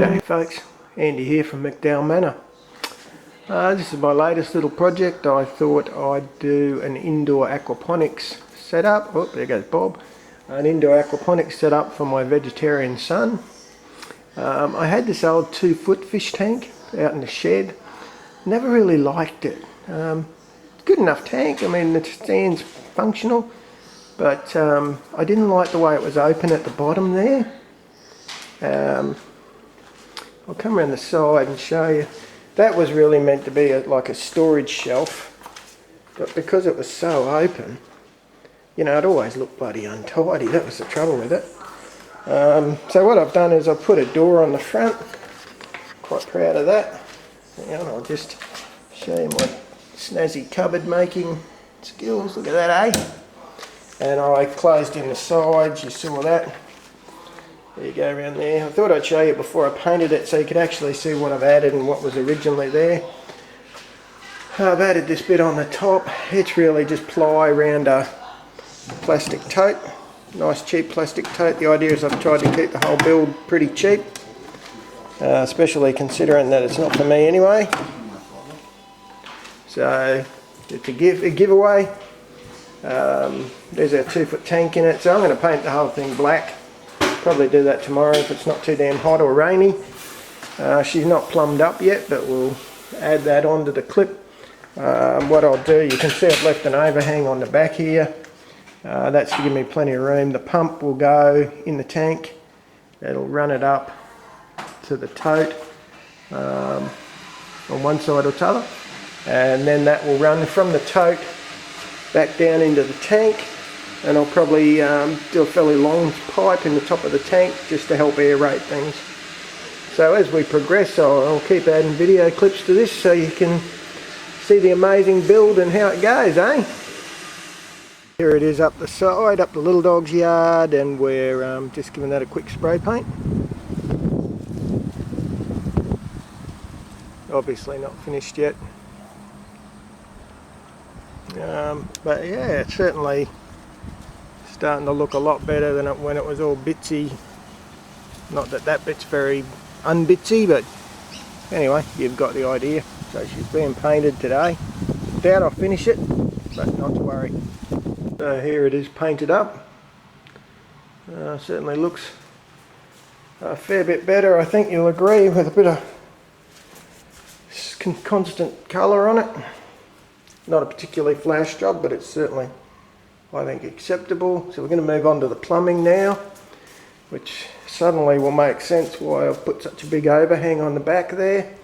G'day folks, Andy here from McDowell Manor. This is my latest little project. I thought I'd do an indoor aquaponics setup. Oh, there goes Bob. An indoor aquaponics setup for my vegetarian son. I had this old 2-foot fish tank out in the shed. Never really liked it. Good enough tank, I mean the stand's functional, but I didn't like the way it was open at the bottom there. I'll come around the side and show you. That was really meant to be like a storage shelf, but because it was so open, you know, it always looked bloody untidy. That was the trouble with it. So what I've done is I've put a door on the front. Quite proud of that. And I'll just show you my snazzy cupboard making skills. Look at that, eh? And I closed in the sides, you saw that. There you go around there. I thought I'd show you before I painted it so you could actually see what I've added and what was originally there. I've added this bit on the top. It's really just ply around a plastic tote. Nice cheap plastic tote. The idea is I've tried to keep the whole build pretty cheap. Especially considering that it's not for me anyway. So it's a giveaway. There's our 2-foot tank in it. So I'm going to paint the whole thing black. Probably do that tomorrow if it's not too damn hot or rainy. She's not plumbed up yet, but we'll add that onto the clip. What I'll do, you can see I've left an overhang on the back here. That's to give me plenty of room. The pump will go in the tank. It'll run it up to the tote on one side or t'other, and then that will run from the tote back down into the tank. And I'll probably do a fairly long pipe in the top of the tank just to help aerate things. So as we progress, I'll keep adding video clips to this so you can see the amazing build and how it goes, eh? Here it is up the side, up the little dog's yard, and we're just giving that a quick spray paint. Obviously not finished yet. But yeah, it's certainly starting to look a lot better than when it was all bitsy. Not that that bit's very unbitsy, but anyway, you've got the idea. So she's being painted today. Doubt I'll finish it, but not to worry. So here it is painted up. Certainly looks a fair bit better, I think you'll agree, with a bit of constant colour on it. Not a particularly flash job, but it's certainly, I think, acceptable. So we're going to move on to the plumbing now, which suddenly will make sense why I've put such a big overhang on the back there.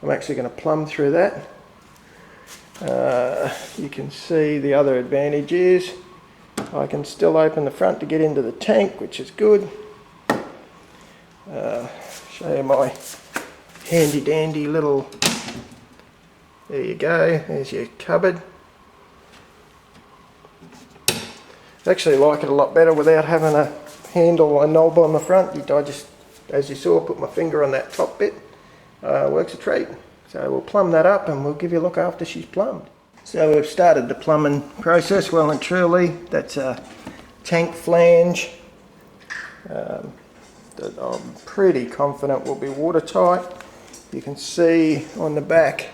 I'm actually going to plumb through that. You can see the other advantage is I can still open the front to get into the tank, which is good. Show you my handy dandy little, there you go, there's your cupboard. I actually like it a lot better without having a handle or a knob on the front. I just, as you saw, put my finger on that top bit. Works a treat. So we'll plumb that up and we'll give you a look after she's plumbed. So we've started the plumbing process well and truly. That's a tank flange that I'm pretty confident will be watertight. You can see on the back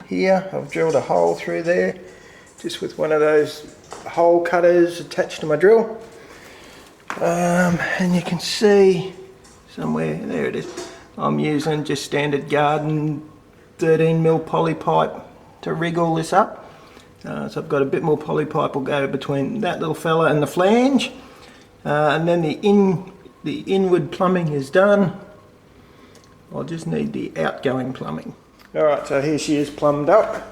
here I've drilled a hole through there just with one of those hole cutters attached to my drill, and you can see somewhere, there it is, I'm using just standard garden 13mm poly pipe to rig all this up. So I've got a bit more poly pipe will go between that little fella and the flange, and then the inward plumbing is done. I'll just need the outgoing plumbing. Alright, so here she is plumbed up.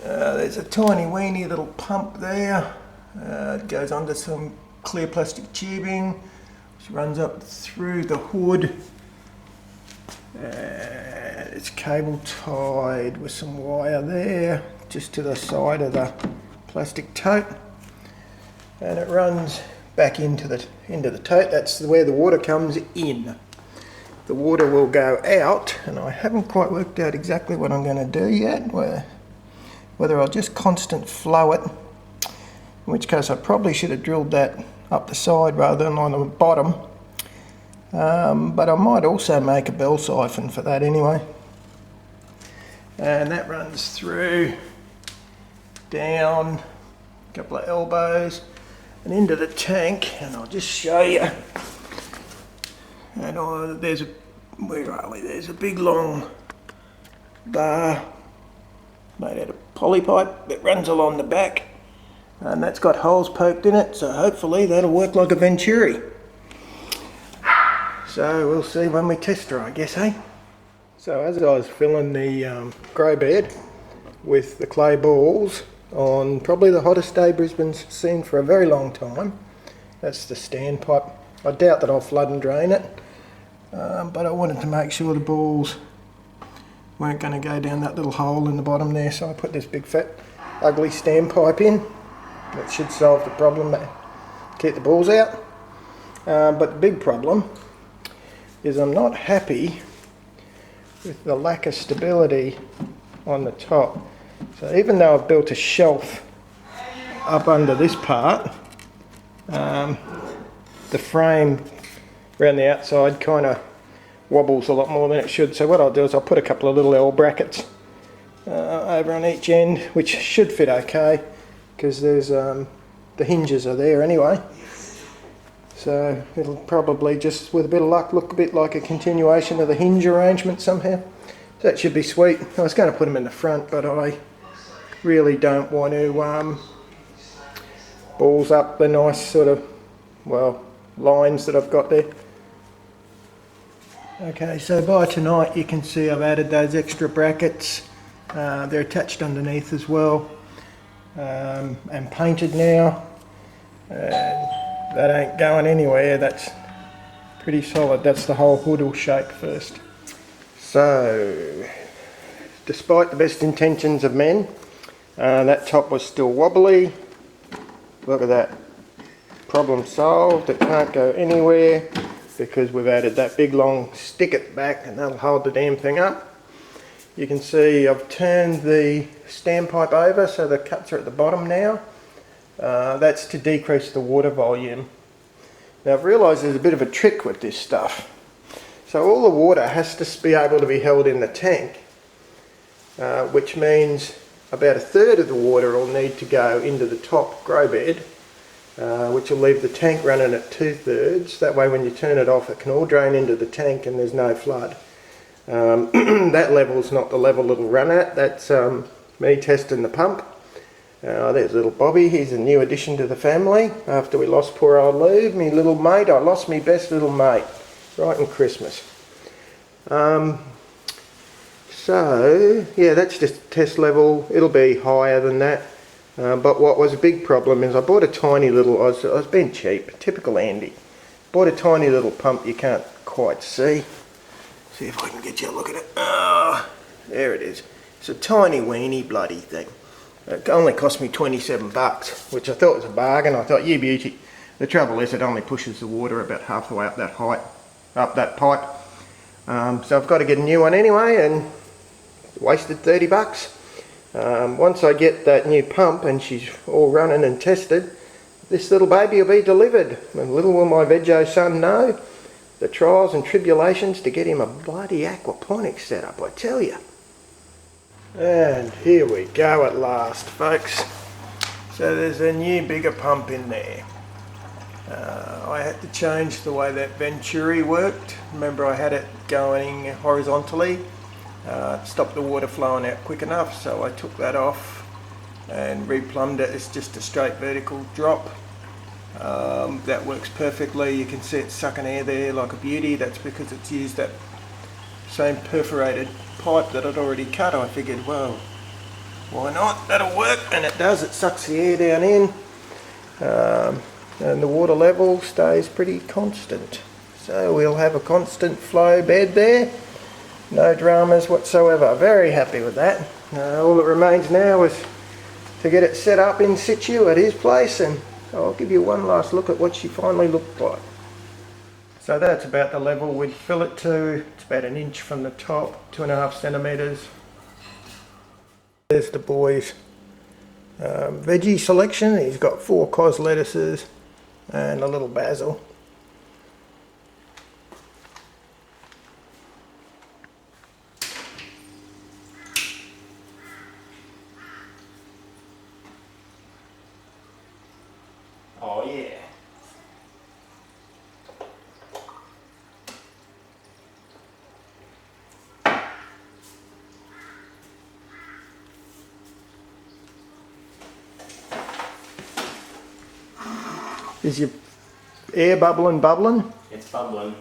There's a tiny weeny little pump there. It goes under some clear plastic tubing, which runs up through the hood. It's cable tied with some wire there, just to the side of the plastic tote, and it runs back into the tote. That's where the water comes in. The water will go out, and I haven't quite worked out exactly what I'm going to do yet. Whether I'll just constant flow it, in which case I probably should have drilled that up the side rather than on the bottom. but I might also make a bell siphon for that anyway. And that runs through, down a couple of elbows and into the tank, and I'll just show you. And where are we? There's a big long bar made out of polypipe that runs along the back, and that's got holes poked in it, so hopefully that'll work like a venturi. So we'll see when we test her, I guess, eh? So as I was filling the grow bed with the clay balls on probably the hottest day Brisbane's seen for a very long time, that's the standpipe. I doubt that I'll flood and drain it, but I wanted to make sure the balls weren't going to go down that little hole in the bottom there, so I put this big fat ugly standpipe in. That should solve the problem, keep the balls out. But the big problem is I'm not happy with the lack of stability on the top. So even though I've built a shelf up under this part, the frame around the outside kind of wobbles a lot more than it should. So what I'll do is I'll put a couple of little L brackets over on each end, which should fit okay, because there's the hinges are there anyway. So it'll probably, just with a bit of luck, look a bit like a continuation of the hinge arrangement somehow. So that should be sweet. I was going to put them in the front, but I really don't want to balls up the nice sort of, well, lines that I've got there. Okay, so by tonight you can see I've added those extra brackets. They're attached underneath as well, and painted now. That ain't going anywhere, that's pretty solid. That's the whole hood will shake first. So, despite the best intentions of men, that top was still wobbly. Look at that. Problem solved. It can't go anywhere because we've added that big long stick at the back, and that'll hold the damn thing up. You can see I've turned the standpipe over so the cuts are at the bottom now. That's to decrease the water volume. Now I've realised there's a bit of a trick with this stuff. So all the water has to be able to be held in the tank, which means about 1/3 of the water will need to go into the top grow bed, which will leave the tank running at 2/3. That way when you turn it off it can all drain into the tank and there's no flood. That level's not the level it'll run at. That's me testing the pump. There's little Bobby, he's a new addition to the family. After we lost poor old Lube, me little mate, I lost me best little mate, right in Christmas. So, yeah, that's just test level. It'll be higher than that. But what was a big problem is I bought a tiny little, I was being cheap, typical Andy. Bought a tiny little pump you can't quite see. See if I can get you a look at it. Oh, there it is. It's a tiny weeny bloody thing. It only cost me 27 bucks, which I thought was a bargain. I thought, you beauty. The trouble is it only pushes the water about half the way up that height, up that pipe. So I've got to get a new one anyway, and wasted 30 bucks. Once I get that new pump and she's all running and tested, this little baby will be delivered. And little will my veggie son know the trials and tribulations to get him a bloody aquaponics setup, I tell you. And here we go at last, folks. So there's a new bigger pump in there. I had to change the way that venturi worked. Remember I had it going horizontally, stopped the water flowing out quick enough, so I took that off and replumbed it. It's just a straight vertical drop. That works perfectly. You can see it sucking air there like a beauty. That's because it's used that same perforated pipe that I'd already cut. I figured, well, why not? That'll work, and it does. It sucks the air down in, and the water level stays pretty constant. So we'll have a constant flow bed there. No dramas whatsoever. Very happy with that. All that remains now is to get it set up in situ at his place, and I'll give you one last look at what she finally looked like. So that's about the level we'd fill it to. It's about 1 inch from the top, 2.5 centimetres. There's the boy's veggie selection. He's got 4 cos lettuces and a little basil. Is your air bubbling? It's bubbling.